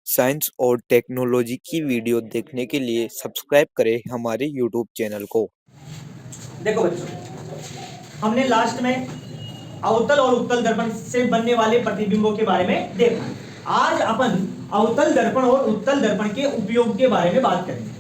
Science और technology की video देखने के लिए सब्सक्राइब करें हमारे यूट्यूब चैनल को। देखो बच्चों, हमने लास्ट में अवतल और उत्तल दर्पण से बनने वाले प्रतिबिंबों के बारे में देखा। आज अपन अवतल दर्पण और उत्तल दर्पण के उपयोग के बारे में बात करेंगे।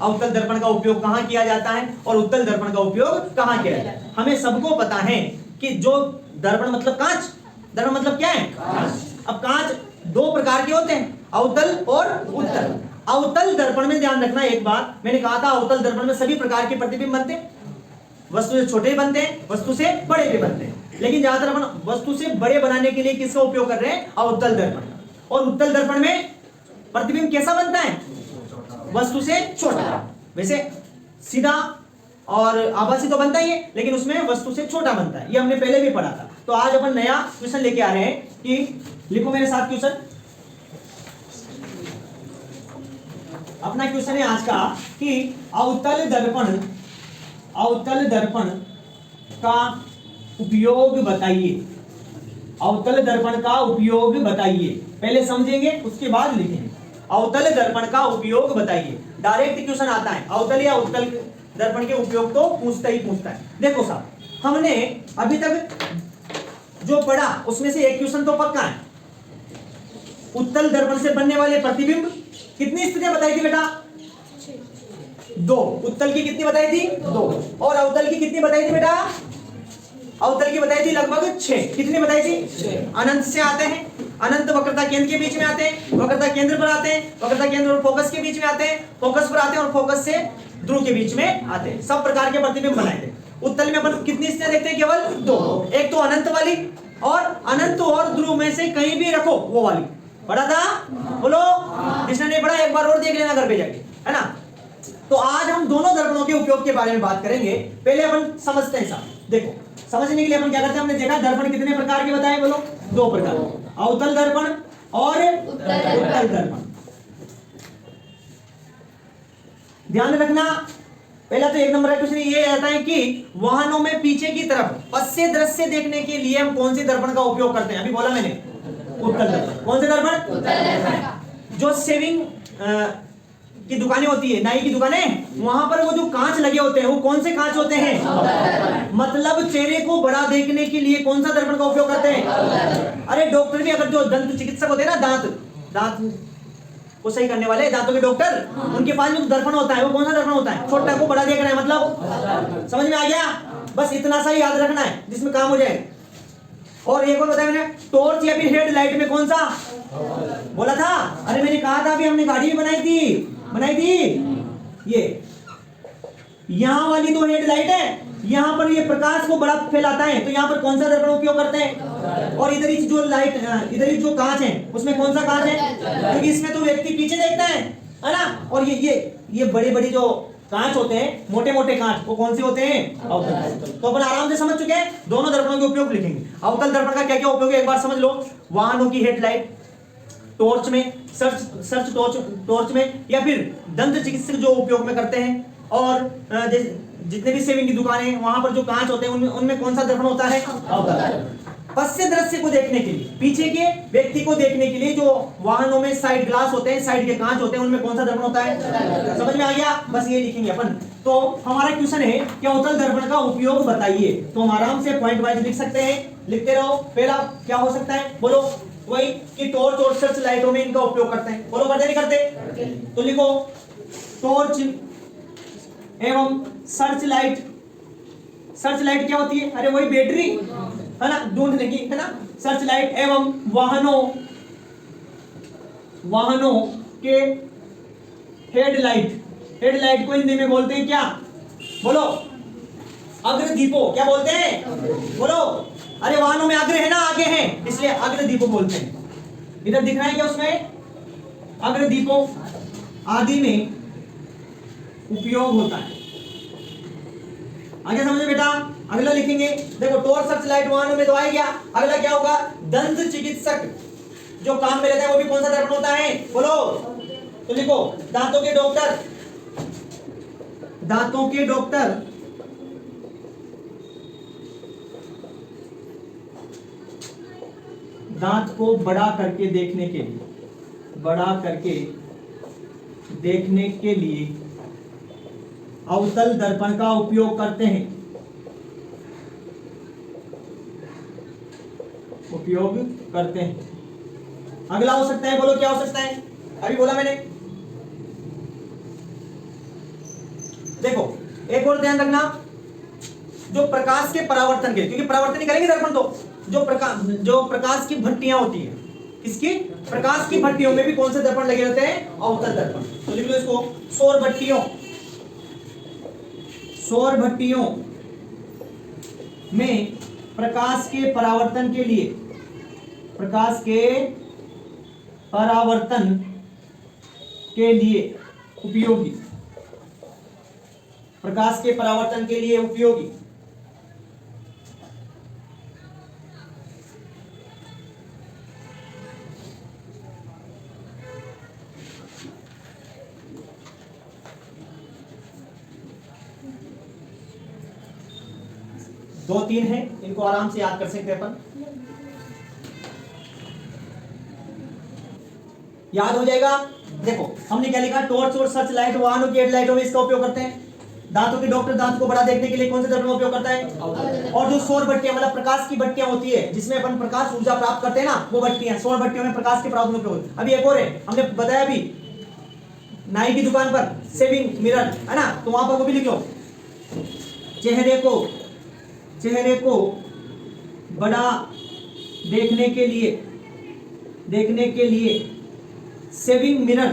अवतल दर्पण का उपयोग कहाँ किया जाता है और उत्तल दर्पण का उपयोग कहाँ किया जाता है। हमें सबको पता है कि जो दर्पण मतलब कांच, दर्पण मतलब क्या है, कांच। अब कांच दो प्रकार के होते हैं, अवतल और उत्तल। अवतल दर्पण में ध्यान रखना एक बात, मैंने कहा था अवतल दर्पण में सभी प्रकार के प्रतिबिंब बनते हैं। वस्तु से छोटे बनते हैं, वस्तु से बड़े भी बनते हैं, लेकिन ज्यादातर अपन वस्तु से बड़े बनाने के लिए किसका उपयोग कर रहे हैं, अवतल दर्पण। और उत्तल दर्पण में प्रतिबिंब कैसा बनता है, वस्तु से छोटा। वैसे सीधा और आभासी तो बनता ही है, लेकिन उसमें वस्तु से छोटा बनता है, ये हमने पहले भी पढ़ा था। तो आज अपन नया क्वेश्चन लेके आ रहे हैं कि लिखो मेरे साथ क्वेश्चन। अपना क्वेश्चन है आज का कि अवतल दर्पण का उपयोग बताइए। अवतल दर्पण का उपयोग बताइए, पहले समझेंगे उसके बाद लिखेंगे। अवतल दर्पण का उपयोग बताइए। डायरेक्ट क्वेश्चन आता है, अवतल या उत्तल दर्पण के उपयोग तो पूछता ही पूछता है। देखो साहब, हमने अभी तक जो पढ़ा उसमें से एक क्वेश्चन तो पक्का है। उत्तल दर्पण से बनने वाले प्रतिबिंब कितनी स्थितियां बताई थी बेटा, दो। उत्तल की कितनी बताई थी, दो। और अवतल की कितनी बताई थी बेटा, अवतल की बताई थी लगभग 6। कितनी बताई थी, अनंत से आते हैं, अनंत वक्रता केंद्र के बीच में आते हैं, वक्रता केंद्र पर आते हैं, वक्रता केंद्र और फोकस के बीच में आते हैं, फोकस पर आते हैं और फोकस से ध्रुव के बीच में आते हैं। सब प्रकार के प्रतिबिंब बनाए थे। उत्तल में अपन कितनी स्थितियां देखते हैं, केवल दो। एक तो अनंत वाली, और अनंत और ध्रुव में से कहीं भी रखो वो वाली। पढ़ा था, बोलो जिसने नहीं पढ़ा एक बार और देख लेना घर पे जाके, है ना। तो आज हम दोनों दर्पणों के उपयोग के बारे में बात करेंगे। पहले अपन समझते हैं साहब। देखो, समझने के लिए अपन क्या करते हैं, हमने देखा दर्पण कितने प्रकार के बताए, बोलो दो प्रकार, अवतल दर्पण और उत्तल दर्पण। ध्यान रखना, पहला तो एक नंबर का क्वेश्चन ये आता है कि वाहनों में पीछे की तरफ पश्य दृश्य देखने के लिए हम कौन से दर्पण का उपयोग करते हैं। अभी बोला मैंने उत्तल दर्पण। कौन से दर्पण, जो शेविंग की दुकानें होती है, नाई की दुकानें, वहां पर वो जो कांच लगे होते हैं वो कौन से कांच होते हैं, मतलब चेहरे को बड़ा देखने के लिए कौन सा दर्पण का उपयोग करते हैं। अरे डॉक्टर भी, अगर जो दंत चिकित्सक होते हैं ना, दांत को सही करने वाले, दांतों के डॉक्टर, उनके पास जो दर्पण होता है वो कौन सा दर्पण होता है, छोटा को बड़ा देख रहा है, मतलब समझ में आ गया। बस इतना सा ही याद रखना है जिसमें काम हो जाए। और एक और बताया मैंने, टॉर्च या फिर हेडलाइट में कौन सा बोला था, अरे मैंने कहा था अभी, हमने गाड़ी भी बनाई थी ये यहां वाली तो हेडलाइट है, यहां पर ये प्रकाश को बड़ा फैलाता है, तो यहां पर कौन सा दर्पण उपयोग करते हैं। और इधर ही जो लाइट, इधर ही जो कांच है उसमें कौन सा कांच है, क्योंकि इसमें तो व्यक्ति पीछे देखता है ना। और ये बड़े बड़े जो कांच होते हैं, मोटे मोटे कांच, वो कौन से होते हैं, अवतल। तो अपन आराम से समझ चुके हैं, दोनों दर्पणों के उपयोग लिखेंगे। अवतल दर्पण का क्या क्या उपयोग है एक बार समझ लो। वाहनों की हेडलाइट, टॉर्च में, सर्च टॉर्च में, या फिर दंत चिकित्सक जो उपयोग में करते हैं, और जितने भी सेविंग की दुकानें हैं वहां पर जो कांच होते हैं उनमें कौन सा दर्पण होता है, पश्य दृश्य को देखने के लिए, पीछे के व्यक्ति को देखने के लिए जो वाहनों में साइड ग्लास होते हैं, साइड के कांच होते हैं, उनमें कौन सा दर्पण होता है। समझ में आ गया, बस ये लिखेंगे अपन। तो हमारा क्वेश्चन है कि अवतल दर्पण का उपयोग बताइए, तो हम आराम से पॉइंट वाइज लिख सकते हैं, लिखते रहो। पहला क्या हो सकता है, बोलो वही कि टॉर्च और सर्च लाइटों में इनका उपयोग करते हैं। बोलो करते नहीं करते, तो लिखो टॉर्च एवं सर्च लाइट। सर्च लाइट क्या होती है, अरे वही बैटरी, है ना, ढूंढने की, है ना। सर्च लाइट एवं वाहनों के हेडलाइट को हिंदी में बोलते हैं क्या, बोलो अग्रदीपों। क्या बोलते हैं, बोलो, अरे वाहनों में अग्र है ना, आगे है, इसलिए अग्रदीपों बोलते हैं। इधर दिख रहा है क्या, उसमें अग्रदीपों आदि में उपयोग होता है। आगे समझे बेटा, अगला लिखेंगे। देखो टॉर्च सर्च लाइट वाहनों में तो आ गया, अगला क्या होगा, दंत चिकित्सक जो काम में रहता है वो भी कौन सा दर्पण होता है, बोलो, तो लिखो दांतों के डॉक्टर दांत को बड़ा करके देखने के लिए, बड़ा करके देखने के लिए अवतल दर्पण का उपयोग करते हैं। उपयोग करते हैं। अगला हो सकता है, बोलो क्या हो सकता है? अभी बोला मैंने। देखो एक और ध्यान रखना, जो प्रकाश के परावर्तन के, क्योंकि परावर्तन ही करेंगे दर्पण, तो जो प्रकाश की भट्टियां होती है, इसकी प्रकाश की भट्टियों में भी कौन से दर्पण लगे रहते हैं? अवतल दर्पण। तो लिख लो इसको, सौर भट्टियों में प्रकाश के परावर्तन के लिए उपयोगी, प्रकाश के परावर्तन के लिए उपयोगी दो तीन है, इनको आराम से याद कर सकते हैं अपन। याद हो जाएगा। देखो हमने क्या लिखा, टॉर्च और सर्च लाइट वाहनों की हेडलाइटों में इसका उपयोग करते हैं। दांतों के डॉक्टर दांत को बड़ा देखने के लिए कौन से दर्पण का उपयोग करता है? और जो सौर भट्टियां, मतलब प्रकाश की भट्टियां होती है जिसमें अपन प्रकाश ऊर्जा प्राप्त करते हैं ना, वो भट्टियां, सौर भट्टियों में प्रकाश के परावर्तन उपयोग होता है। अभी एक और है, हमने बताया अभी नाई की दुकान पर सेविंग मिरर है ना, तो वहां पर वो भी लिख लो, चेहरे को बड़ा देखने के लिए सेविंग मिरर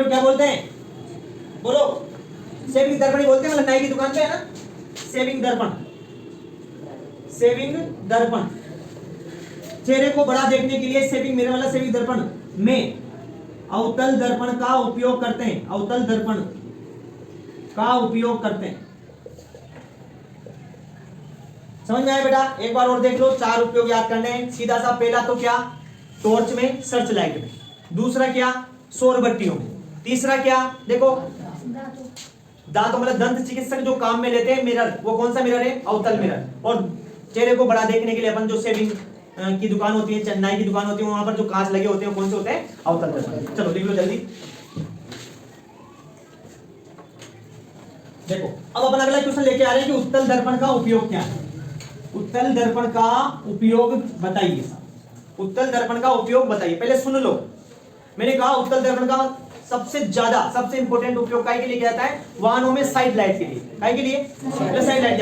क्या बोलते हैं? बोलो, सेविंग दर्पण ही बोलते हैं, मतलब नाई की दुकान पे है ना, सेविंग दर्पण। चेहरे को बड़ा देखने के लिए सेविंग मिरर वाला सेविंग दर्पण में अवतल दर्पण का उपयोग करते हैं। समझ में आया बेटा? एक बार और देख लो, 4 उपयोग याद करने हैं सीधा सा। पहला तो क्या, टॉर्च में, सर्च लाइट में। दूसरा क्या, सौर भट्टियों में। तीसरा क्या, देखो दांतों, मतलब दंत चिकित्सक जो काम में लेते हैं मिरर, वो कौन सा मिरर है? अवतल मिरर। और चेहरे को बड़ा देखने के लिए अपन जो सेविंग की दुकान होती है, चेन्नई की दुकान होती है, वहां पर जो कांच लगे होते हैं कौन से होते हैं? अवतल दर्पण। चलो लिख लो जल्दी। देखो अब अपन अगला क्वेश्चन लेके आ रहे हैं कि उत्तल दर्पण का उपयोग क्या है। उत्तल दर्पण का उपयोग बताइए। उत्तल दर्पण का उपयोग बताइए। पहले सुन लो, मैंने कहा उत्तल दर्पण का सबसे इंपॉर्टेंट उपयोग काहे के लिए किया जाता है? वाहनों में साइड लाइट के लिए। काहे के लिए? साइड लाइट,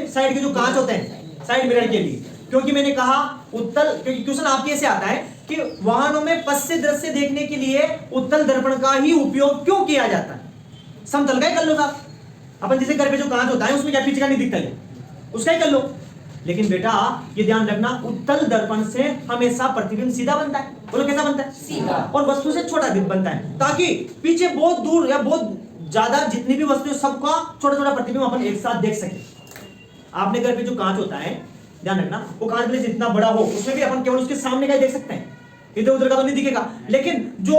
साइड के जो कांच होते हैं, साइड मिरर के लिए। क्योंकि मैंने कहा उत्तल, क्योंकि क्वेश्चन आपके से आता है कि वाहनों में पश्य दृश्य देखने के लिए उत्तल दर्पण का ही उपयोग क्यों किया जाता है? समतल का ही कर लो साहब, अपन जैसे घर पे जो कांच होता है उसमें क्या पीछे का नहीं दिखता है, उसका ही कर लो। लेकिन बेटा ये ध्यान रखना, उत्तल दर्पण से हमेशा प्रतिबिंब सीधा बनता है। बोलो कैसा बनता है? सीधा। और वस्तु से छोटा बनता है, ताकि पीछे बहुत दूर या बहुत ज्यादा जितनी भी वस्तु है सबका छोटा छोटा प्रतिबिंब अपन एक साथ देख सके। आपने घर पे जो कांच होता है, ध्यान रखना, वो कांच में जितना बड़ा हो उसमें भी अपन केवल उसके सामने का ही देख सकते हैं, इधर उधर का तो नहीं दिखेगा। लेकिन जो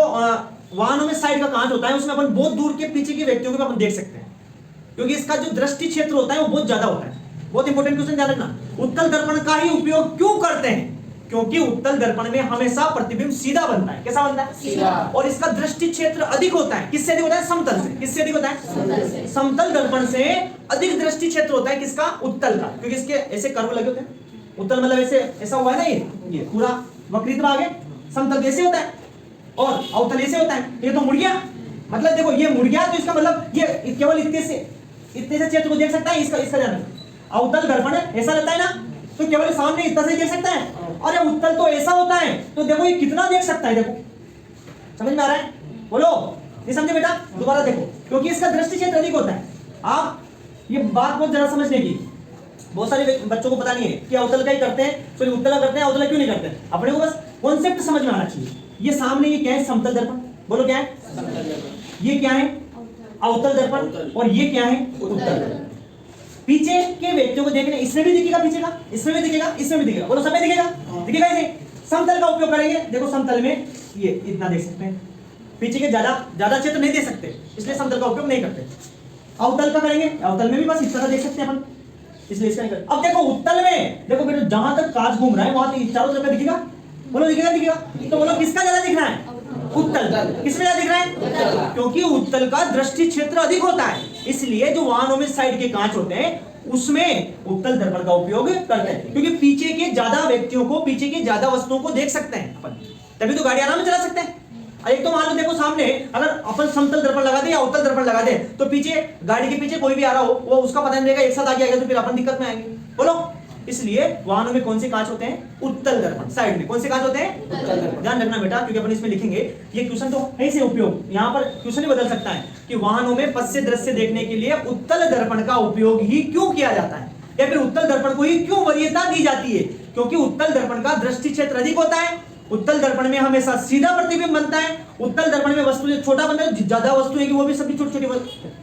वाहनों में साइड का कांच होता है उसमें अपन बहुत दूर के पीछे के व्यक्तियों को अपन देख सकते हैं, क्योंकि इसका जो दृष्टि क्षेत्र होता है वो बहुत ज्यादा होता है। बहुत इंपॉर्टेंट क्वेश्चन ध्यान रखना, उत्तल दर्पण का ही उपयोग क्यों करते हैं? क्योंकि उत्तल दर्पण में हमेशा प्रतिबिंब सीधा बनता है। कैसा बनता है? सीधा। और इसका दृष्टि क्षेत्र अधिक होता है। किससे अधिक होता है? समतल से। किससे अधिक होता है? समतल दर्पण से अधिक दृष्टि क्षेत्र होता है। किसका? उत्तल का, क्योंकि इसके ऐसे कर्व लगे होते हैं। उत्तल मतलब ऐसे ऐसा हुआ है ना, ये पूरा वक्रित्व आगे, समतल ऐसे होता है और अवतल ऐसे होता है। ये तो मुड़ गया, मतलब देखो ये मुड़ गया, तो इसका मतलब ये केवल इतने से क्षेत्र को देख सकता है। इसका ध्यान रखना, अवतल दर्पण ऐसा रहता है ना, तो केवल सामने इतना से देख सकता है। और ये उत्तल तो ऐसा होता है, तो देखो ये कितना देख सकता है। देखो समझ में आ रहा है? बोलो नहीं समझे बेटा? दोबारा देखो, क्योंकि इसका दृष्टि क्षेत्र अधिक होता है। आप ये बात बहुत जरा समझने की, बहुत सारे बच्चों को पता नहीं है कि अवतल का ही करते हैं, सॉरी उत्तल का करते हैं, अवतल क्यों नहीं करते। अपने को बस कॉन्सेप्ट समझ में आना चाहिए। ये सामने ये क्या है? समतल दर्पण। बोलो क्या है? ये क्या है? अवतल दर्पण। और ये क्या है? उत्तल दर्पण। पीछे के व्यक्तियों को देखने, इसमें भी दिखेगा पीछे का, इसमें भी दिखेगा, इसमें भी दिखेगा। बोलो सब में दिखेगा? दिखेगा इसे। समतल का उपयोग करेंगे, देखो समतल में ये इतना देख सकते हैं, पीछे के ज्यादा क्षेत्र नहीं दे सकते, इसलिए समतल का उपयोग नहीं करते। अवतल का करेंगे, अवतल में भी बस इतना देख सकते हैं अपन। इसलिए इसका निकल। अब देखो उत्तल में, देखो बेटा जहां तक कांच घूम रहा है वहां तक चारों तरफ दिखेगा, बोलो दिखेगा दिखेगा, तो बोलो किसका ज्यादा दिख रहा है? उत्तल। किसमें ज्यादा दिख रहा है? क्योंकि उत्तल का दृष्टि क्षेत्र अधिक होता है, इसलिए जो वाहनों में साइड के कांच होते हैं उसमें उत्तल दर्पण का उपयोग करते हैं, क्योंकि पीछे के ज्यादा व्यक्तियों को, पीछे की ज्यादा वस्तुओं को देख सकते हैं अपन, तभी तो गाड़ी आराम से चला सकते हैं। एक तो मान लो देखो सामने अगर अपन समतल दर्पण लगा दे या उत्तल दर्पण लगा दे तो पीछे गाड़ी के पीछे कोई भी आ रहा हो वो उसका पता नहीं रहेगा, एक साथ आगे आएगा तो फिर अपन दिक्कत में आएंगे। बोलो, इसलिए वाहनों में कौन से कांच होते हैं? उत्तल दर्पण। साइड में कौन से कांच होते हैं? उत्तल दर्पण। ध्यान रखना बेटा, क्योंकि अपन इसमें लिखेंगे, ये क्वेश्चन तो ऐसे उपयोग, यहाँ पर क्वेश्चन ही बदल सकता है कि वाहनों में पश्य दृश्य देखने के लिए उत्तल दर्पण का उपयोग ही क्यों किया जाता है, या फिर उत्तल दर्पण को ही क्यों वरीयता दी जाती है? क्योंकि उत्तल दर्पण का दृष्टि क्षेत्र अधिक होता है, उत्तल दर्पण में हमेशा सीधा प्रतिबिंब बनता है, उत्तल दर्पण में वस्तु छोटा बनता है, ज्यादा वस्तु है कि वो भी सभी छोटी छोटी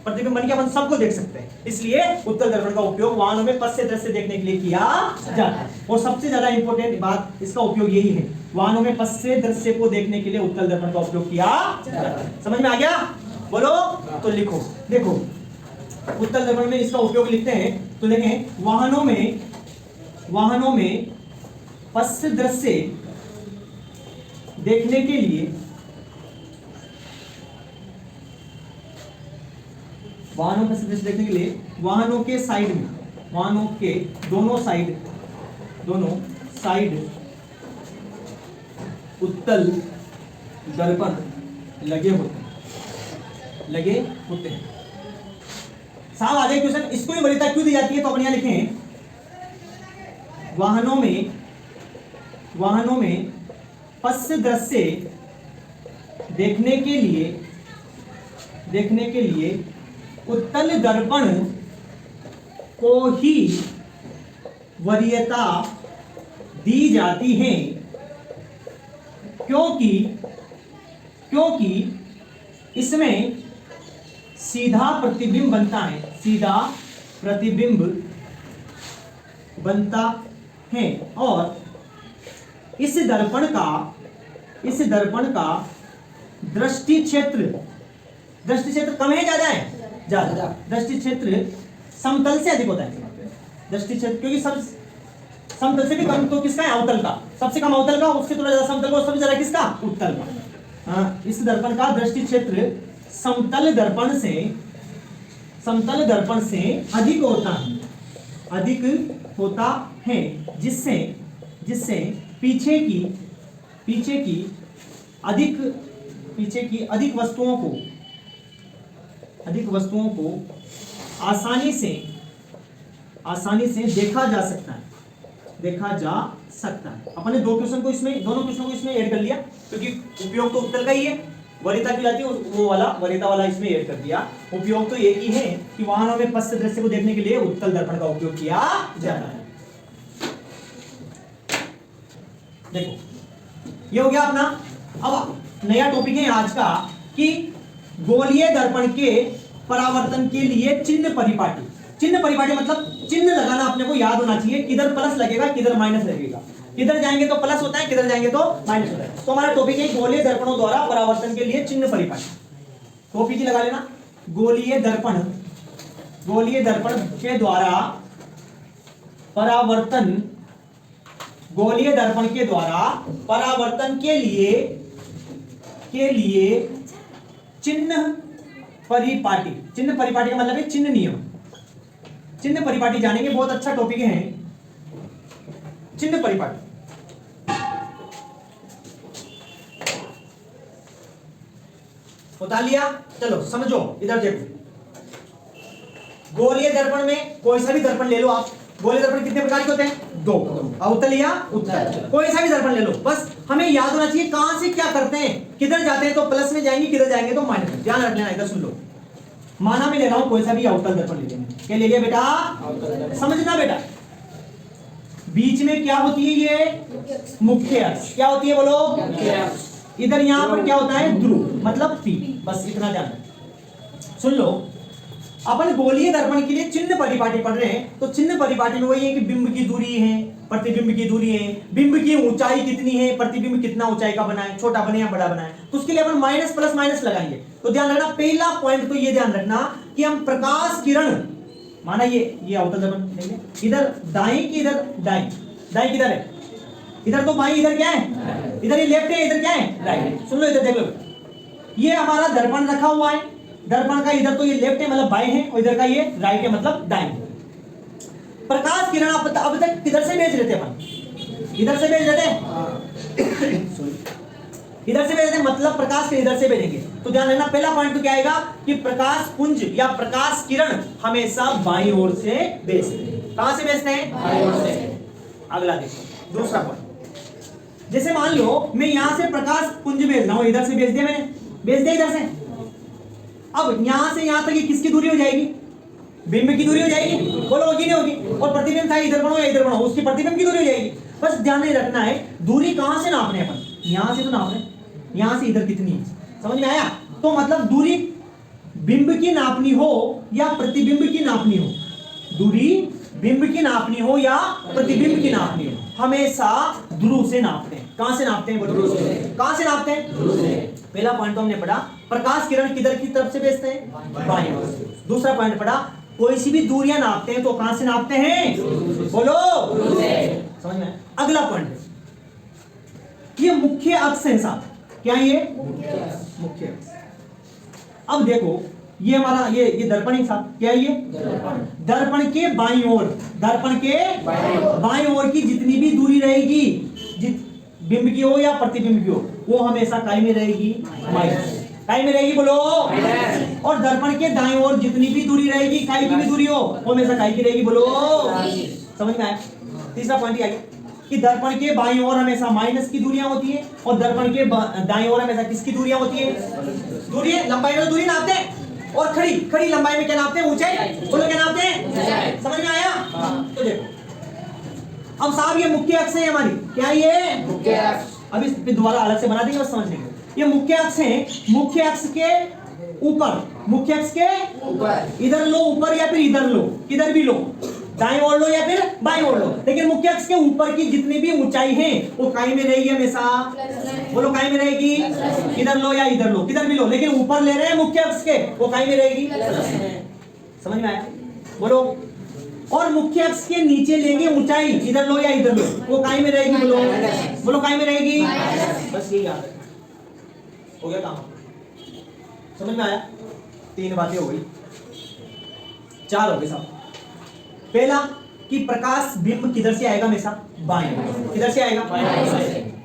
प्रतिबिंब बन के अपन सबको देख सकते हैं, इसलिए उत्तल दर्पण का उपयोग वाहनों में पश्य दृश्य देखने के लिए किया जाता है। और सबसे ज्यादा इंपॉर्टेंट बात, इसका उपयोग यही है, वाहनों में पश्य दृश्य को देखने के लिए उत्तल दर्पण का उपयोग किया जाता है। समझ में आ गया? बोलो, तो लिखो, देखो उत्तल दर्पण में इसका उपयोग लिखते हैं तो देखें, वाहनों में पश्य दृश्य देखने के लिए, वाहनों का दृश्य देखने के लिए वाहनों के साइड में, वाहनों के दोनों साइड उत्तल दर्पण लगे होते हैं। साहब आ जाए क्वेश्चन, इसको भी वरीयता क्यों दी जाती है? तो अपन यहां लिखें, वाहनों में पश्य दृश्य देखने के लिए उत्तल दर्पण को ही वरीयता दी जाती है, क्योंकि इसमें सीधा प्रतिबिंब बनता है और इस दर्पण का दृष्टि क्षेत्र कम है ज्यादा है? ज्यादा। दृष्टि क्षेत्र समतल से अधिक होता है। दृष्टि क्षेत्र क्योंकि सब समतल से भी कम तो किसका है? अवतल का। सबसे कम अवतल का, उससे थोड़ा ज्यादा समतल का, उससे ज्यादा किसका? उत्तल का। हाँ, इस दर्पण का दृष्टि क्षेत्र समतल दर्पण से अधिक होता है, जिससे पीछे की अधिक वस्तुओं को आसानी से देखा जा सकता है। अपने दोनों क्वेश्चन को इसमें ऐड कर लिया, क्योंकि उपयोग तो उत्तल का ही है, वरीयता की लाती है वो वाला, वरीयता वाला इसमें ऐड कर दिया। उपयोग तो एक ही है कि वाहनों में पश्य दृश्य को देखने के लिए उत्तल दर्पण का उपयोग किया जाता है। देखो, ये हो गया अपना। अब नया टॉपिक है आज का कि गोलीय दर्पण के परावर्तन के लिए चिन्ह परिपाटी मतलब चिन्ह लगाना अपने को याद होना चाहिए, किधर प्लस लगेगा किधर माइनस लगेगा, किधर जाएंगे तो प्लस होता है, किधर जाएंगे तो माइनस होता है। तो हमारा टॉपिक है गोलीय दर्पणों द्वारा परावर्तन के लिए चिन्ह परिपाटी। टॉपिक ही लगा लेना, गोलीय दर्पण के द्वारा परावर्तन, गोलीय दर्पण के द्वारा परावर्तन के लिए चिन्ह परिपाटी का मतलब है चिन्ह नियम। चिन्ह परिपाटी जानेंगे, बहुत अच्छा टॉपिक है चिन्ह परिपाटी। बता लिया, चलो समझो, इधर देखो। गोलीय दर्पण में कोई सा भी दर्पण ले लो आप। गोलीय दर्पण कितने प्रकार के होते हैं? 2, अवतल या उत्तल। कोई सा भी दर्पण ले लो, बस हमें याद होना चाहिए कहां से क्या करते हैं। किधर जाते हैं तो प्लस में जाएंगे, किधर जाएंगे तो माइनस में। ध्यान रख लेना, इधर सुन लो। माना मैं ले रहा हूं कोई सा भी अवतल दर्पण ले लिया। क्या ले लिया बेटा? समझना बेटा, बीच में क्या होती है? ये मुख्य अक्ष। क्या होती है बोलो? इधर यहां पर क्या होता है? ध्रुव मतलब P। बस इतना ध्यान सुन लो। अपन गोलीय दर्पण के लिए चिन्ह परिपाटी पढ़ रहे हैं, तो चिन्ह परिपाटी में वही है कि बिंब की दूरी है, प्रतिबिंब की दूरी है, बिंब की ऊंचाई कितनी है, प्रतिबिंब कितना ऊंचाई का बना है, छोटा बने या बड़ा बना है, तो उसके लिए अपन माइनस प्लस माइनस लगाएंगे। तो ध्यान रखना, पहला पॉइंट तो ये ध्यान रखना कि हम प्रकाश किरण माना ये अवतल दर्पण नहीं है, इधर दाएं की इधर दाएं, दाएं किधर है, इधर तो बाएं, इधर क्या है, इधर ये लेफ्ट है, इधर क्या है राइट। सुन लो इधर देख लो, ये हमारा दर्पण रखा हुआ है, दर्पण का इधर तो ये लेफ्ट है मतलब बाएं है, और इधर का ये राइट है मतलब दाएं। प्रकाश किरण अब तक किधर से भेज रहे थे अपन, इधर से भेज रहे थे, इधर से भेज रहे थे, मतलब प्रकाश किरण इधर से भेजेंगे। तो ध्यान रखना पहला पॉइंट तो क्या आएगा कि प्रकाश पुंज या प्रकाश किरण हमेशा बाईं ओर से भेजते हैं। कहां से भेजते हैं, बाईं ओर से। अगला देखो दूसरा पॉइंट, जैसे मान लो मैं यहां से प्रकाश पुंज भेज रहा हूं, इधर से भेज दिया मैंने, भेज दिया इधर से। अब यहां से यहां तक ये किसकी दूरी हो जाएगी, बिंब की दूरी हो जाएगी, बोलो होगी नहीं होगी, और प्रतिबिंब था इधर बनो या इधर बनो, उसकी प्रतिबिंब की दूरी हो जाएगी। बस ध्यान नहीं रखना है दूरी कहां से नापने अपन, यहां से तो नाप रहे, यहां से इधर कितनी है, समझ में आया। तो मतलब दूरी बिंब की नापनी हो या प्रतिबिंब की नापनी हो, दूरी बिंब की नापनी हो या प्रतिबिंब की नापनी हो, हमेशा ध्रुव से नापते हैं। कहां से नापते हैं, ध्रुव से। कहां से नापते हैं, ध्रुव से। पहला पॉइंट तो हमने पढ़ा प्रकाश किरण किधर की तरफ से भेजते हैं, बाईं ओर से। दूसरा पॉइंट पढ़ा कोई सी भी दूरियां नापते हैं तो कहां से नापते हैं, बोलो, समझ में। अगला पॉइंट, ये मुख्य अक्ष है साहब, क्या ये मुख्य अक्ष। अब देखो ये हमारा ये दर्पण है साहब, क्या ये दर्पण के बाईं ओर, दर्पण के बाईं ओर की जितनी भी दूरी रहेगी, बिंब की हो या प्रतिबिंब की हो, वो हमेशा काय में रहेगी, माइनस। काय में रहेगी, बोलो। और दर्पण के दाईं ओर जितनी भी दूरी रहेगी, काय की भी दूरी हो, वो हमेशा काय की रहेगी, बोलो। समझ में आया। तीसरा पॉइंट आगे कि दर्पण के बाईं ओर हमेशा माइनस की दूरियां होती है, और दर्पण के दाईं ओर हमेशा किसकी दूरियां होती है, दूरी लंबाई में दूरी नापते हैं, और खड़ी लंबाई में क्या नापते हैं, ऊंचाई, बोलो क्या नापते हैं, समझ में आया। तो देखो अब साहब ये मुख्य अक्ष है हमारी, क्या ये मुख्य अक्ष, अब इस पे दोबारा अलग से बना देंगे बस समझने के। ये मुख्य अक्ष है, मुख्य अक्ष के ऊपर, मुख्य अक्ष के ऊपर, इधर लो ऊपर या फिर इधर लो, किधर भी लो, दाईं ओर लो या फिर बाईं ओर लो, लेकिन मुख्य अक्ष के ऊपर की जितनी भी ऊंचाई है वो काय में रहेगी हमेशा, बोलो काय में रहेगी, इधर लो या इधर लो, किधर भी लो, लेकिन ऊपर ले रहे हैं मुख्य अक्ष के, वो काय में रहेगी, समझ में आया, बोलो। और मुख्य अक्ष के नीचे लेंगे ऊंचाई, इधर लो या इधर लो, वो काय में रहेगी, बोलो, बोलो काय में रहेगी, बस यही याद है, हो गया काम, समझ में आया। तीन बातें हो गई, चार हो गई साहब। पहला कि प्रकाश बिंब किधर से आएगा हमेशा, बाएं, किधर से आएगा,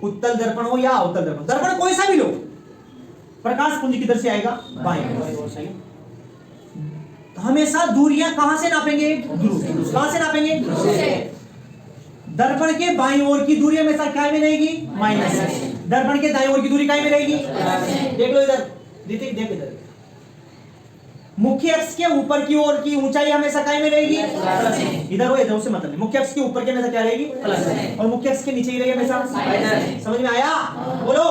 उत्तल दर्पण हो या अवतल दर्पण, दर्पण कोई सा भी लो, प्रकाश पुंज किधर से आएगा, बाएं। हमेशा दूरियां कहां से नापेंगे, कहां से नापेंगे, दर्पण के बाईं ओर की दूरी हमेशा क्या में रहेगी, माइनस, दर्पण के दाईं ओर की दूरी क्या में रहेगी, देख लो इधर, ऋतिक देख इधर, मुख्य अक्ष के ऊपर की ओर की ऊंचाई हमेशा काय में रहेगी, प्लस, इधर हो इधर से मतलब नहीं, मुख्य अक्ष के ऊपर के हमेशा क्या रहेगी, प्लस, और मुख्य अक्ष के नीचे ही रहेगी हमेशा माइनस। समझ में आया, बोलो।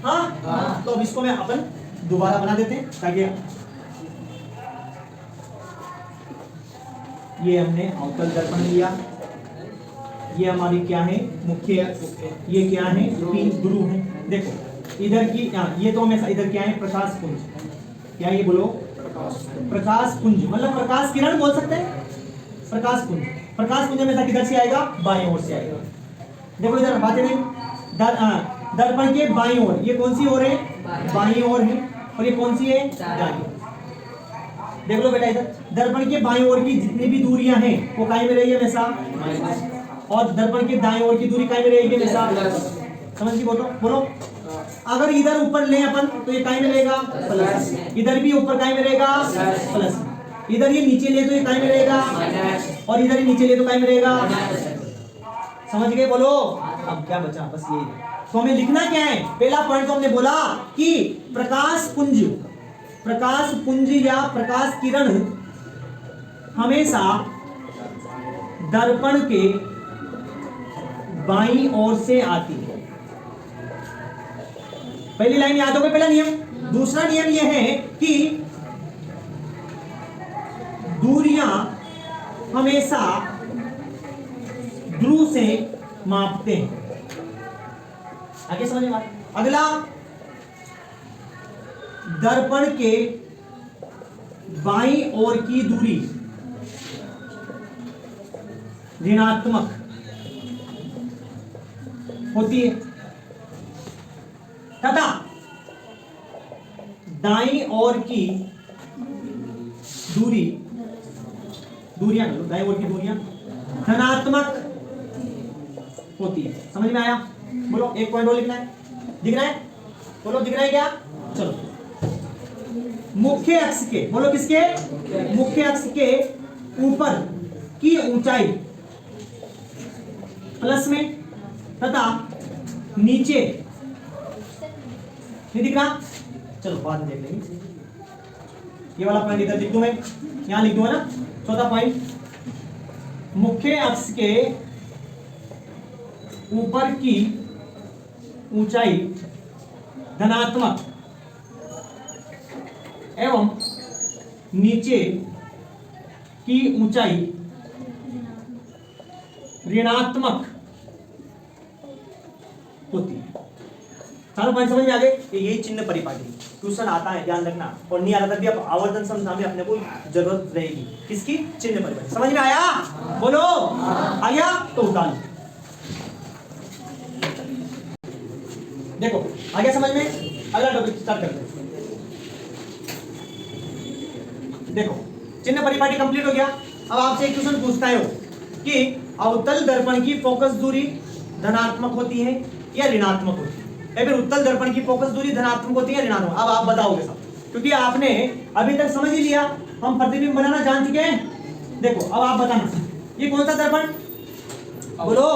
हाँ, तो अब इसको मैं अपन दोबारा बना देते हैं ताकि ये हमने अवतल दर्पण लिया, ये हमारी क्या है, मुख्य अक्ष, ये क्या है, तीन ध्रुव है। देखो इधर की ये तो हमेशा इधर क्या है, प्रकाश पुंज, क्या ये बोलो, प्रकाश पुंज मतलब प्रकाश किरण बोल सकते हैं, प्रकाश पुंज, प्रकाश पुंज हमेशा किधर से आएगा, बाईं ओर से आएगा। देखो इधर बातें नहीं, दर्पण के बाईं ओर, ये कौन सी ओर है, बाईं ओर है, और ये कौन सी है, दाईं। देख लो बेटा इधर, दर्पण के बाईं ओर की जितनी भी दूरियां हैं वो काय में रहेगी हमेशा, और दर्पण के दाईं ओर की दूरी काय में रहेगी हमेशा, समझ गई, बोलो बोलो। अगर इधर ऊपर ले अपन तो ये काय में रहेगा, प्लस, इधर भी ऊपर काय में रहेगा, प्लस, इधर ये नीचे ले तो ये काय में रहेगा, और इधर ये नीचे ले तो काय में रहेगा, समझ गए, बोलो। अब क्या बचा, बस ये तो हमें लिखना क्या है। पहला पॉइंट तो हमने बोला कि प्रकाश पुंज या प्रकाश किरण हमेशा दर्पण के बाईं ओर से आती है। पहली लाइन याद हो गई, पहला नियम। दूसरा नियम यह है कि दूरियां हमेशा ध्रुव से मापते हैं। आगे समझ में। अगला, दर्पण के बाईं ओर की दूरी ऋणात्मक होती है तथा दाईं ओर की दूरियां दाईं ओर की दूरियां धनात्मक होती है। समझ में आया? बोलो, एक पॉइंट और लिखना है। दिख रहा है? बोलो, दिख रहा है क्या? चलो, मुख्य अक्ष के, बोलो किसके? मुख्य अक्ष के ऊपर की ऊंचाई प्लस में तथा नीचे नहीं दिख रहा? चलो बाद में देख लेंगे। ये वाला पॉइंट इधर लिख दूं मैं, यहां लिख दूंगा ना। चौथा पॉइंट, मुख्य अक्ष के ऊपर की ऊंचाई धनात्मक एवं नीचे की ऊंचाई ऋणात्मक होती है। चारों पॉइंट समझ में आ गए? यही चिन्ह परिपाटी ट्यूशन आता है, ध्यान रखना। और नहीं आता तभी आप आवर्तन समझा में अपने को जरूरत रहेगी किसकी? चिन्ह परिपाटी। समझ में आया? बोलो, आया तो उतार। देखो आ गया समझ में? अगला टॉपिक स्टार्ट करते हैं। देखो, चिन्ह परिपाटी कंप्लीट हो गया। अब आपसे एक क्वेश्चन पूछता है कि अवतल दर्पण की फोकस दूरी धनात्मक होती है या ऋणात्मक होती है? या फिर उत्तल दर्पण की फोकस दूरी धनात्मक होती है या ऋणात्मक? अब आप बताओगे सब, क्योंकि आपने अभी तक समझ ही लिया, हम प्रतिबिंब बनाना जान चुके हैं। देखो अब आप बताना, ये कौन सा दर्पण? बोलो,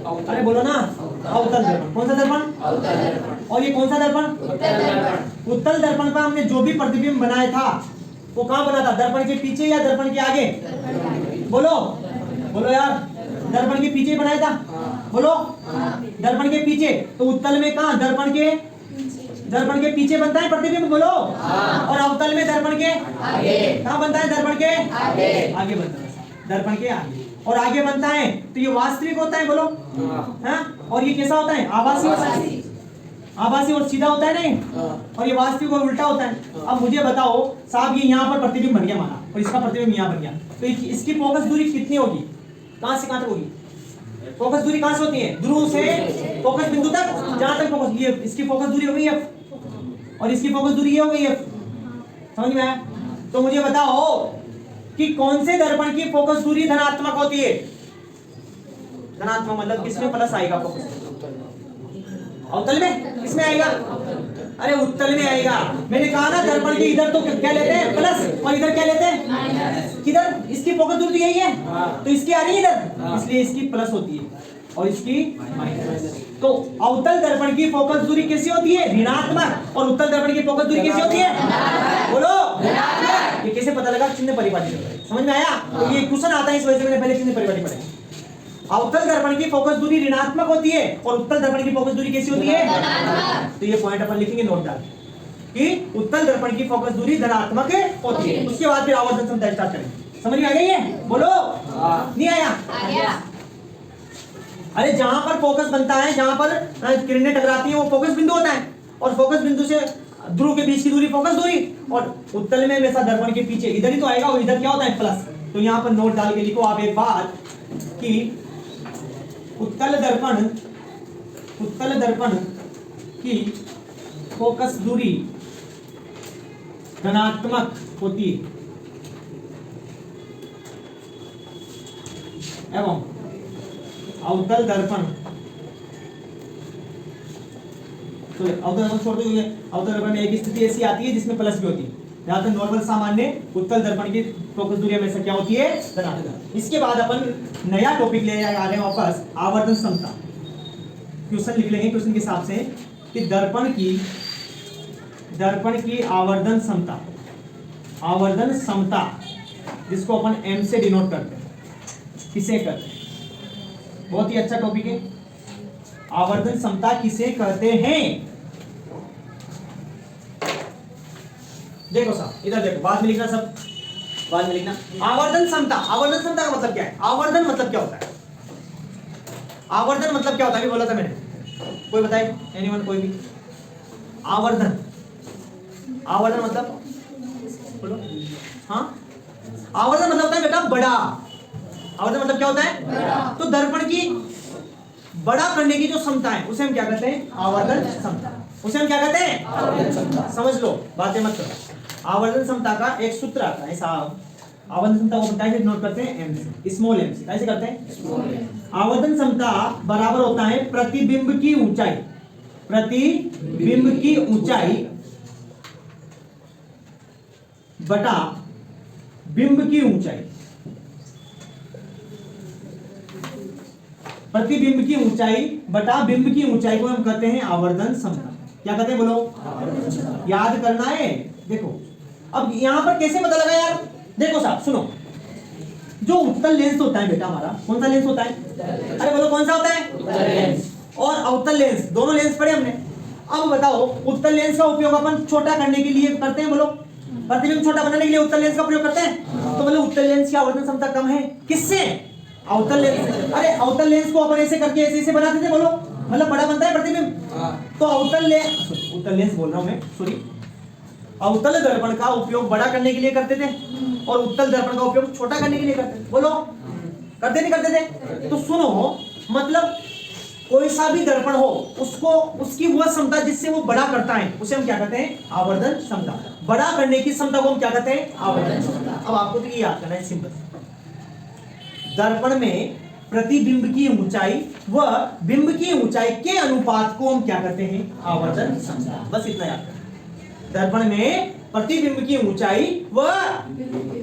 अरे बोलो ना। अवतल दर्पण। कौन सा दर्पण? अवतल दर्पण। और ये कौन सा दर्पण? उत्तल दर्पण। उत्तल दर्पण पर हमने जो भी प्रतिबिंब बनाया था वो कहां बना था? दर्पण के पीछे या दर्पण के आगे? बोलो, बोलो यार, दर्पण के पीछे बनाया था। बोलो, दर्पण के पीछे। तो उत्तल में कहां? दर्पण के पीछे बनता है प्रतिबिंब। बोलो। और अवतल में दर्पण के आगे। कहां बनता है? दर्पण के आगे बनता है, दर्पण के आगे। और आगे बनता है तो ये वास्तविक होता है। बोलो, हाँ। और ये कैसा होता है? आभासी होता है। आभासी और सीधा होता है नहीं। और ये वास्तविक और उल्टा होता है। अब मुझे बताओ साहब, ये यहाँ पर प्रतिबिंब बन गया माना, और इसका प्रतिबिंब यहाँ बन गया, तो इसकी फोकस दूरी कितनी होगी? कहां से कहां तक होगी? फोकस दूरी कहां से होती है? ध्रुव से फोकस बिंदु तक, जहां तक फोकस, ये इसकी फोकस दूरी हो गई एफ, और इसकी फोकस दूरी ये हो गई एफ। समझ में आया? तो मुझे बताओ कि कौन से दर्पण की फोकस दूरी धनात्मक होती है? धनात्मक मतलब किसमें प्लस आएगा? फोकस अवतल में। किसमें आएगा? अरे उत्तल में आएगा। मैंने कहा ना, दर्पण के इधर तो क्या लेते हैं? प्लस, और इधर क्या लेते हैं? किधर? इसकी फोकस दूरी यही है, तो इसकी आ रही है इधर, इसलिए इसकी प्लस होती है और इसकी माइनस। तो अवतल दर्पण की फोकस दूरी कैसी होती है? ऋणात्मक। और उत्तल दर्पण की फोकस दूरी कैसी होती है? बोलो, ये कैसे पता लगा? चिन्ह परिपाटी से। समझ में आया? तो ये क्वेश्चन आता है, इस वजह से मैंने पहले चिन्ह परिपाटी पढ़ी। अवतल दर्पण की फोकस दूरी ऋणात्मक होती है और उत्तल दर्पण की फोकस दूरी कैसी होती है? तो ये पॉइंट अपन लिखेंगे नोट डाल कि उत्तल दर्पण की फोकस दूरी धनात्मक होती है। उसके बाद फिर आवर्तन समता स्टार्ट करेंगे। समझ में आ गई है? बोलो, नहीं आया? आ गया। अरे जहां पर फोकस बनता है, जहां पर किरणें टकराती हैं, वो फोकस बिंदु होता है, और फोकस बिंदु से ध्रुव के बीच की दूरी फोकस दूरी। और उत्तल में हमेशा दर्पण के पीछे इधर ही तो आएगा, और इधर क्या होता है? प्लस। तो यहाँ पर नोट डाल के लिखो आप एक बात कि उत्तल दर्पण की फोकस दूरी धनात्मक होती है एवं अवतल दर्पण, तो अवतल दर्पण छोड़ दो, अवतल दर्पण में एक स्थिति ऐसी आती है जिसमें प्लस भी होती है। जहां तक नॉर्मल सामान्य उत्तल दर्पण की फोकस दूरी हमेशा क्या होती है? धनात्मक। इसके बाद अपन नया टॉपिक ले आ रहे हैं वापस, आवर्धन समता। क्वेश्चन लिख लेंगे क्वेश्चन के हिसाब से कि दर्पण की आवर्धन समता, जिसको अपन m से डिनोट करते हैं, किसे कहते हैं? बहुत ही अच्छा टॉपिक है। आवर्धन समता किसे कहते हैं? देखो साहब, इधर देखो, बाद में लिखना, सब बाद में लिखना। आवर्धन समता का मतलब क्या है? आवर्धन मतलब क्या होता है? आवर्धन मतलब क्या होता है? बोला था मैंने, कोई बताए? एनीवन, कोई भी? आवर्धन मतलब बोलो। हाँ, आवर्धन मतलब होता है बेटा बड़ा। आवर्धन मतलब क्या होता है? तो दर्पण की बड़ा करने की जो क्षमता है उसे हम क्या कहते हैं? आवर्धन क्षमता। उसे हम क्या कहते हैं? आवर्धन क्षमता। समझ लो, बातें मत करो। आवर्धन क्षमता का एक सूत्र आता है साहब। आवर्धन क्षमता को कैसे नोट करते हैं? एम से, स्मॉल एम से। कैसे करते हैं? आवर्धन क्षमता बराबर होता है प्रतिबिंब की ऊंचाई, प्रतिबिंब की ऊंचाई बटा बिंब की ऊंचाई। प्रतिबिंब की ऊंचाई बटा बिंब की ऊंचाई को हम कहते हैं आवर्धन क्षमता। क्या कहते हैं बोलो? याद करना है। देखो अब यहां पर कैसे पता लगा यार? देखो साहब सुनो, जो उत्तल लेंस होता है बेटा हमारा, कौन सा लेंस होता है? अरे बोलो कौन सा होता है? उत्तल लेंस और अवतल लेंस, दोनों लेंस पढ़े हमने। अब बताओ, उत्तल लेंस का उपयोग अपन छोटा करने के लिए करते हैं, बोलो प्रतिबिंब छोटा बनाने के लिए उत्तल लेंस का प्रयोग करते हैं। तो बोलो उत्तल लेंस की आवर्धन क्षमता कम है किससे? अवतल लेंस। अरे अवतल लेंस को अपन ऐसे करके ऐसे ऐसे बनाते थे, बोलो मतलब बड़ा बनता है प्रतिबिंब। तो उत्तल लेंस बोल रहा हूं मैं, सॉरी, अवतल दर्पण का उपयोग बड़ा करने के लिए करते थे और उत्तल दर्पण का उपयोग छोटा करने के लिए करते थे। बोलो करते नहीं करते थे? तो सुनो, मतलब कोई सा भी दर्पण हो, उसको उसकी वह क्षमता जिससे वो बड़ा करता है उसे हम क्या कहते हैं? आवर्धन क्षमता। बड़ा करने की क्षमता को हम क्या कहते हैं? आवर्धन क्षमता। अब आपको तो ये याद करना है, सिंपल। दर्पण में प्रतिबिंब की ऊंचाई व बिंब की ऊंचाई के अनुपात को हम क्या कहते हैं? आवर्धन क्षमता। बस इतना याद करना। दर्पण में प्रतिबिंब की ऊंचाई व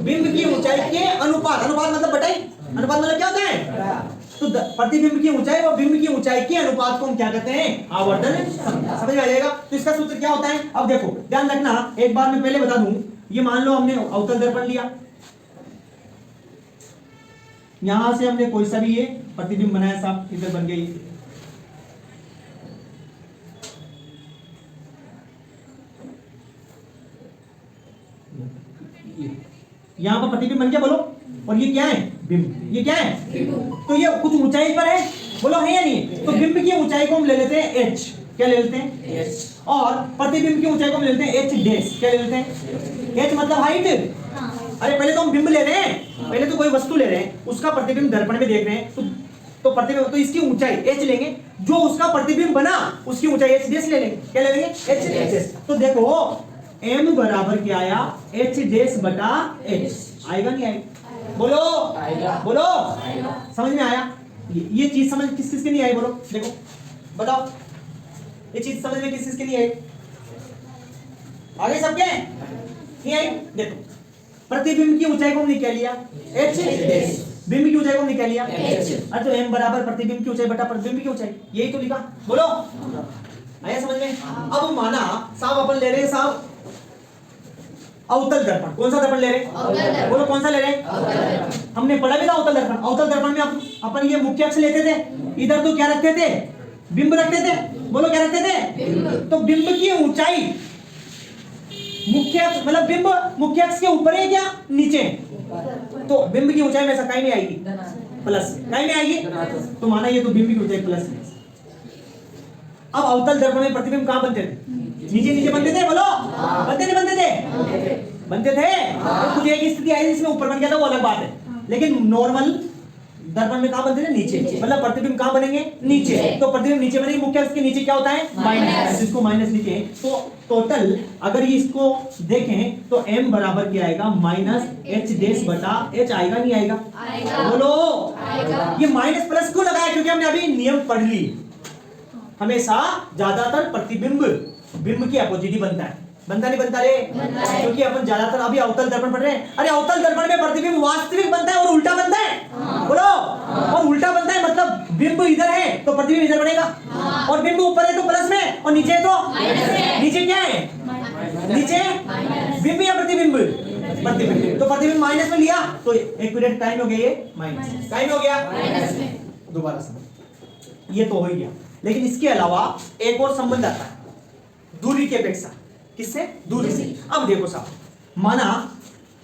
बिंब की ऊंचाई के अनुपात, अनुपात मतलब बटाई, अनुपात मतलब क्या होता है? तो प्रतिबिंब की ऊंचाई व बिंब की ऊंचाई के अनुपात को हम क्या कहते हैं? आवर्धन क्षमता। समझ में आ जाएगा? तो इसका सूत्र क्या होता है? अब देखो ध्यान रखना, एक बार मैं पहले बता दूं, ये मान लो हमने अवतल दर्पण लिया, यहां से हमने कोई सा भी ये प्रतिबिंब बनाया साहब, इधर बन गई, यहां पर प्रतिबिंब बन गया, बोलो, और ये क्या है? बिंब। ये क्या है? तो ये कुछ ऊंचाई पर है, बोलो है या नहीं? तो बिंब की ऊंचाई को हम ले लेते हैं h, क्या ले लेते हैं? h। और प्रतिबिंब की ऊंचाई को हम ले लेते हैं h डैश, क्या ले लेते हैं? h मतलब हाइट। अरे पहले तो हम बिंब ले रहे हैं, पहले तो कोई वस्तु ले रहे हैं, उसका प्रतिबिंब दर्पण में देख रहे हैं, तो प्रतिबिंब, तो इसकी ऊंचाई h लेंगे, जो उसका प्रतिबिंब बना उसकी ऊंचाई h डैश ले लेंगे, क्या ले लेंगे? h dash. तो देखो m बराबर क्या आया? h डैश बटा h। आएगा नहीं आएगा? बोलो आएगा, बोलो आएगा। समझ में आया? ये चीज समझ किस किस के नहीं आई? बोलो, देखो बताओ, ये चीज समझ में किस किस के नहीं आई? आगे सबके नहीं आई? देखो प्रतिबिंब की ऊंचाई को हमने क्या लिया? h डैश, बिंब की ऊंचाई को हमने क्या लिया? h। अच्छा, तो m बराबर प्रतिबिंब की ऊंचाई बटा प्रतिबिंब की ऊंचाई, यही तो लिखा। बोलो आया समझ में? अब माना साहब अपन ले रहे हैं साहब अवतल दर्पण, कौन सा दर्पण ले रहे हैं? बोलो कौन सा ले रहे हैं? हमने पढ़ा भी था अवतल दर्पण। अवतल दर्पण में अपन ये मुख्य अक्ष लेते थे, इधर तो क्या रखते थे? बिंब रखते थे। बोलो क्या रखते थे? तो बिंब की ऊंचाई मुख्य अक्ष, मतलब बिंब मुख्य अक्ष के ऊपर है क्या नीचे? तो बिंब की ऊंचाई में ऐसा कहीं नहीं आएगी, प्लस कहीं नहीं आएगी, तो माना ये तो बिंब की ऊंचाई प्लस है। अब अवतल दर्पण में प्रतिबिंब कहां बनते थे? नीचे नीचे बनते थे, बोलो बनते नहीं बनते थे? बनते थे। तो कुछ एक स्थिति आई जिसमें ऊपर बन गया था, वो अलग बात है, लेकिन नॉर्मल दर्पण में कहां बनते थे? नीचे। मतलब प्रतिबिंब कहां बनेंगे? नीचे। तो प्रतिबिंब नीचे बनेंगे, मुख्य अक्ष के नीचे क्या होता है? माइनस, इसको माइनस लिखे। तो टोटल अगर ये इसको देखें तो m बराबर क्या आएगा? माइनस h डैश बटा h। आएगा नहीं आएगा? बोलो आएगा। ये माइनस प्लस क्यों लगाया? क्योंकि हमने अभी नियम पढ़ ली, हमेशा ज्यादातर प्रतिबिंब बिंब की अपोजिट ही बनता है। बनता नहीं बनता रे? क्योंकि अपन ज्यादातर अभी अवतल दर्पण पढ़ रहे हैं। अरे अवतल दर्पण में प्रतिबिंब वास्तविक बनता है और उल्टा बनता है। बोलो, और उल्टा बनता है मतलब बिंब इधर है तो प्रतिबिंब इधर बनेगा, और बिंब ऊपर है तो प्लस में, और नीचे है तो नीचे क्या है? नीचे बिंब या प्रतिबिंब? प्रतिबिंब। तो प्रतिबिंब माइनस में लिया तो एक पीरियड टाइम हो गया, ये माइनस टाइम हो गया, दोबारा समझ, ये तो हो ही गया। लेकिन इसके अलावा एक और संबंध आता है दूरी की अपेक्षा। किससे? दूरी से। अब देखो साहब, माना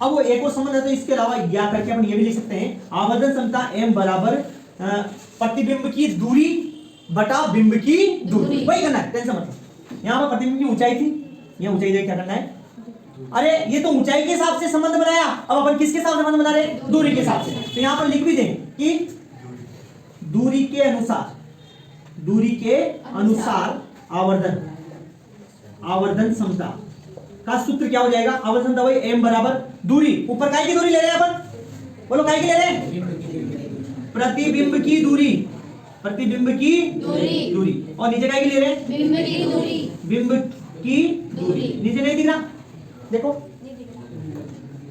अब वो एक और संबंध है, तो इसके अलावा या करके अपन ये भी लिख सकते हैं, आवर्धन क्षमता m बराबर प्रतिबिंब की दूरी बटा बिंब की दूरी। वही करना है, टेंशन मत। यहां पर प्रतिबिंब की ऊंचाई थी, यह ऊंचाई देख क्या करना है? अरे ये तो ऊंचाई के हिसाब से संबंध बनाया, अब अपन किसके हिसाब से संबंध बना रहे हैं? दूरी के हिसाब से। तो यहां पर लिख भी दें कि दूरी के अनुसार आवर्धन क्षमता का सूत्र क्या हो जाएगा? आवर्धन क्षमता वही m बराबर दूरी, ऊपर काय की दूरी ले रहे हैं अपन, बोलो काय की ले रहे हैं? प्रतिबिंब की दूरी और नीचे काय की ले रहे हैं? बिंब की दूरी। नीचे नहीं दिख रहा, देखो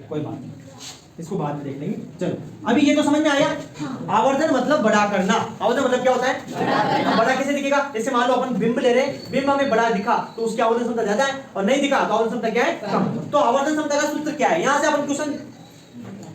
कोई बात नहीं, इसको बाद में देख लेंगे। चलो अभी ये तो समझ में आया। आवर्धन मतलब बड़ा करना। आवर्धन मतलब क्या होता है? बड़ा कैसे दिखेगा? जैसे मान लो अपन बिंब ले रहे हैं, बिंब हमें बड़ा दिखा तो उसकी आवर्धन क्षमता ज्यादा है, और नहीं दिखा तो आवर्धन क्षमता क्या है? कम। तो आवर्धन क्षमता का सूत्र क्या है? यहां से अपन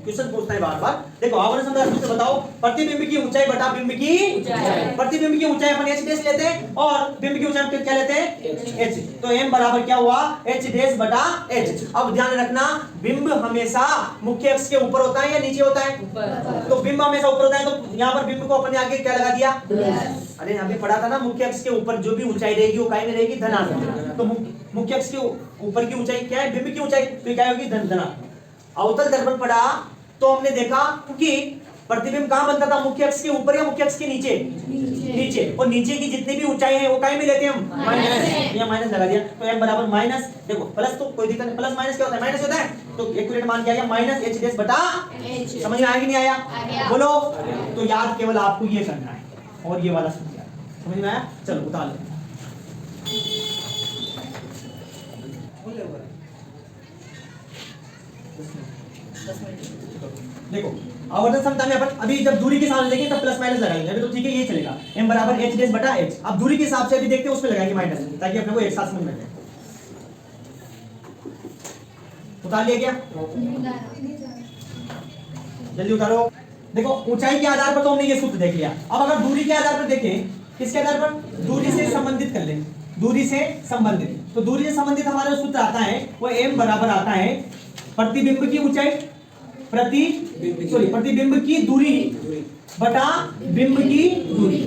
क्वेश्चन पूछता है बार बार। देखो आवर्धन क्षमता का सूत्र बताओ, प्रतिबिंब की ऊंचाई बटा बिंब की ऊंचाई। प्रतिबिंब की ऊंचाई अपन h डैश लेते हैं और बिंब की ऊंचाई क्या लेते हैं? h। तो m बराबर क्या हुआ? h डैश बटा h। अब ध्यान रखना, बिंब हमेशा मुख्य अक्ष के ऊपर होता है या नीचे होता है? ऊपर। तो बिंब हमेशा ऊपर होता है, तो यहाँ पर बिंब को अपन ने आगे क्या लगा दिया? अरे यहाँ पे पढ़ा था ना, मुख्य अक्ष के ऊपर जो भी ऊंचाई रहेगी वो काय में रहेगी? धनात्मक। तो मुख्य अक्ष के ऊपर की ऊंचाई क्या है? बिंब की ऊंचाई, तो क्या होगी? धनात्मक। अवतल दर्पण पढ़ा तो हमने देखा कि प्रतिबिंब कहां बनता था? मुख्य अक्ष के ऊपर या मुख्य अक्ष के नीचे? नीचे। और नीचे की जितनी भी ऊंचाई है वो काय में लेते हैं हम? माइनस। यहाँ माइनस लगा दिया, तो m बराबर माइनस, देखो प्लस तो कोई दिक्कत नहीं, प्लस माइनस क्या होता है? माइनस होता है, तो एक्यूरेट मान क्या आ गया? माइनस h डैश बटा h। समझ में आया कि नहीं आया? बोलो। तो याद केवल आपको ये करना है और ये वाला सूत्र समझ में आया? चलो उतार लो। देखो आवर्धन क्षमता में अपन अभी जब दूरी के सामने देखें तब प्लस माइनस लगाएंगे, अभी तो ठीक है ये चलेगा। m बराबर h डैश बटा h। अब दूरी के हिसाब से अभी देखते हैं उसमें लगाएंगे माइनस, ताकि अपने को एक साथ समझ में आए। उतार लिया क्या? जल्दी उतारो। देखो ऊंचाई के आधार पर तो हमने ये सूत्र देख लिया। अब अगर दूरी के आधार पर देखें, किसके आधार पर? दूरी से संबंधित कर लें, दूरी से संबंधित। तो दूरी से संबंधित हमारा सूत्र आता है वो m बराबर आता है प्रतिबिंब की ऊंचाई प्रतिबिंब की दूरी बटा बिंब की दूरी।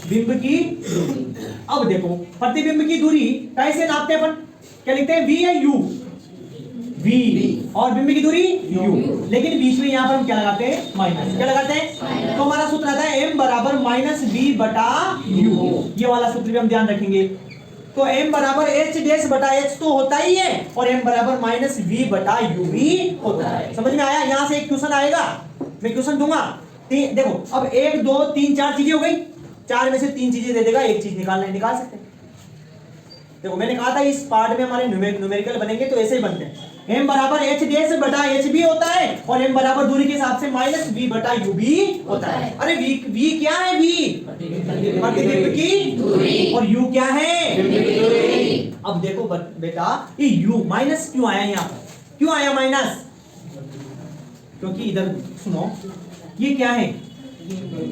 बिंब की दूरी। अब देखो प्रतिबिंब की दूरी कैसे नापते हैं अपन? क्या लिखते हैं? v या u? v। और बिंब की दूरी u। लेकिन बीच में यहाँ पर हम क्या लगाते हैं? माइनस। क्या लगाते हैं? तो हमारा सूत्र आता है m बराबर माइनस v बटा u। ये वाला सूत्र भी हम ध्यान रखेंगे। तो m बराबर h डैश बटा h तो होता ही है, और m बराबर माइनस v बटा u भी होता है। समझ में आया? यहां से एक क्वेश्चन आएगा, मैं क्वेश्चन दूंगा। देखो अब 1 2 3 4 चीजें हो गई, 4 में से 3 चीजें दे देगा, एक चीज निकालना है, निकाल सकते हैं। देखो मैंने कहा था इस पार्ट में हमारे न्यूमेरिकल बनेंगे तो ऐसे ही बनते हैं। m बराबर h डैश बटा h भी होता है, और m बराबर दूरी के हिसाब से माइनस v बटा u भी होता है। अरे v क्या है? v प्रतिबिंब की दूरी, और u क्या है? बिंब की दूरी। अब देखो बेटा ये u माइनस क्यों आया? यहाँ पर क्यों आया माइनस? क्योंकि इधर सुनो ये क्या है?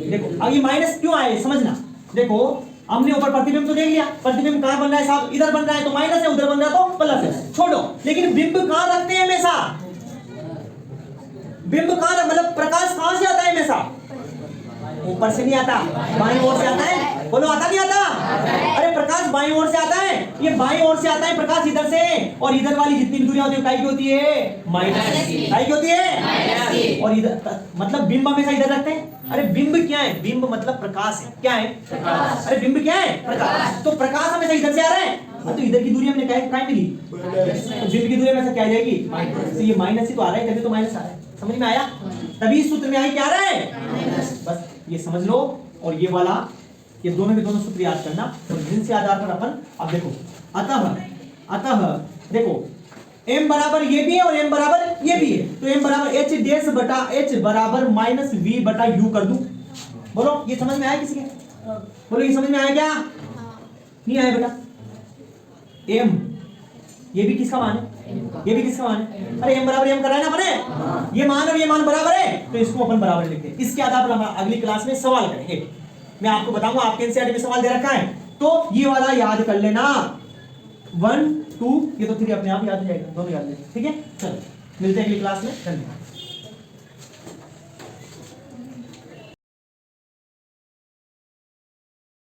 देखो अब ये माइनस क्यों आया समझना। देखो हमने ऊपर प्रतिबिंब तो देख लिया, प्रतिबिंब कहां बन रहा है साहब? इधर बन रहा है तो माइनस है, उधर बन रहा है तो प्लस है, छोड़ो। लेकिन बिंब कहां रखते हैं हमेशा? बिंब कहां, मतलब प्रकाश कहां से आता है हमेशा? ऊपर से नहीं आता, बाईं ओर से आता है। बोलो आता नहीं आता? अरे प्रकाश बाईं ओर से आता है, ये बाईं ओर से आता है प्रकाश इधर से, और इधर वाली जितनी भी दूरियां होती है काय की होती है? माइनस की। काय की होती है? माइनस की। और इधर मतलब बिंब हमेशा इधर रखते हैं। अरे बिंब क्या है? बिंब मतलब प्रकाश है। क्या है? प्रकाश। अरे बिंब क्या है? प्रकाश। तो प्रकाश हमेशा इधर से आ रहा है, तो इधर की दूरी हमने काय मिली? तो बिंब की दूरी हमेशा क्या आ जाएगी? माइनस। तो ये माइनस ही तो आ रहा है, तभी तो माइनस आ रहा है। समझ में आया? तभी इस सूत्र में आई क्या आ रहा है? बस ये समझ लो। और ये वाला, ये दोनों के दोनों सूत्र याद करना, और जिनसे आधार पर अपन अब देखो अतः देखो m बराबर ये भी है और m बराबर ये भी है, तो m बराबर h डैश बटा h बराबर माइनस v बटा u कर दूं। बोलो ये समझ में आया किसी के? बोलो ये समझ में आया क्या? नहीं आया बेटा? m ये भी किसका मान है? ये भी किसका मान है? अरे m बराबर m कर रहा है ना अपने, ये मान और ये मान बराबर है, तो इसको अपन बराबर लिखते हैं। इसके आधार पर हम अगली क्लास में सवाल करेंगे। मैं आपको बताऊंगा, आपके एनसीईआरटी में सवाल दे रखा है, तो ये वाला याद कर लेना। 1 2 ये तो 3 अपने आप याद हो जाएगा, दोनों याद है। ठीक है, चलो मिलते हैं अगली क्लास में। धन्यवाद।